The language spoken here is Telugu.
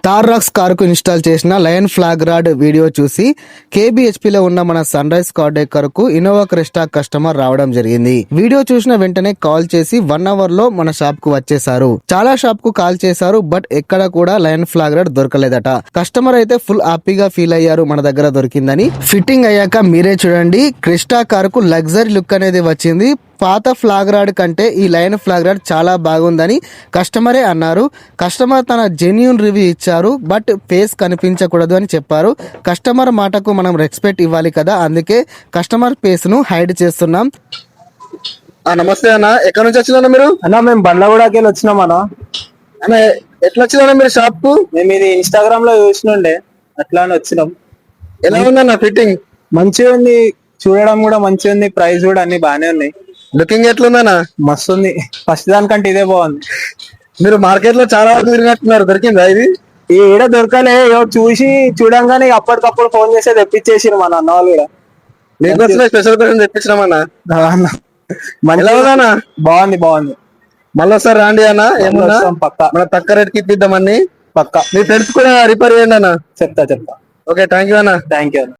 థార్ రాక్స్ కారుకు ఇన్స్టాల్ చేసిన లయన్ ఫ్లాగ్ రాడ్ వీడియో చూసి కేబిహెచ్పిలో ఉన్న మన సన్ రైజ్ కార్ డెక్కర్ కు ఇన్నోవా క్రెస్టా కస్టమర్ రావడం జరిగింది. వీడియో చూసిన వెంటనే కాల్ చేసి 1 అవర్ లో మన షాప్ కు వచ్చేసారు. చాలా షాప్ కు కాల్ చేశారు, బట్ ఎక్కడ కూడా లయన్ ఫ్లాగ్ రాడ్ దొరకలేదట. కస్టమర్ అయితే ఫుల్ హ్యాపీగా ఫీల్ అయ్యారు మన దగ్గర దొరికిందని. ఫిట్టింగ్ అయ్యాక మీరే చూడండి, క్రెస్టా కారుకు లగ్జరీ లుక్ అనేది వచ్చింది. పాత ఫ్లాగ్ రాడ్ కంటే ఈ లయన్ ఫ్లాగ్ రాడ్ చాలా బాగుందని కస్టమరే అన్నారు. కస్టమర్ తన జెన్యూన్ రివ్యూ ఇచ్చారు, బట్ ఫేస్ కనిపించకూడదు అని చెప్పారు. కస్టమర్ మాటకు మనం రెస్పెక్ట్ ఇవ్వాలి కదా, అందుకే కస్టమర్ ఫేస్ ను హైడ్ చేస్తున్నాం. నమస్తే అన్న, ఎక్కడ నుంచి వచ్చినా మీరు? అన్నా మేము బండ్లగూడకి వెళ్ళి వచ్చినాం అన్న. అన్న ఎట్లా వచ్చినా మీరు షాప్ కు? మేము ఇది ఇన్స్టాగ్రామ్ లో చూసినుండే, అట్లానే వచ్చినాం. ఎలా ఉందన్న ఫిట్టింగ్? మంచిగా ఉంది, చూడడం కూడా మంచిగా ఉంది, ప్రైస్ కూడా అన్ని బాగానే ఉన్నాయి. లుకింగ్ ఎట్లుందన్న? మస్తు ఉంది, ఫస్ట్ దానికంటే ఇదే బాగుంది. మీరు మార్కెట్ లో చాలా వరకు తిరిగినట్టున్నారు, దొరికిందా ఇది? ఈ ఏడ దొరకలే, చూసి చూడంగానే అప్పటికప్పుడు ఫోన్ చేసి తెప్పించేసిరు మన అన్న వాళ్ళు కూడా. మీకు స్పెషల్ కోసం తెప్పించినామన్నా. మంచిగా బాగుంది బాగుంది. మళ్ళీ ఒకసారి రాండి అన్న, ఏమన్నా పక్కా మన తక్కువ రేట్ కి ఇప్పిద్దామని. పక్కా మీ ఫ్రెండ్స్ కూడా రిపేర్ చేయండి అన్న. చెప్తా. ఓకే, థ్యాంక్ యూ అన్న. Thank you.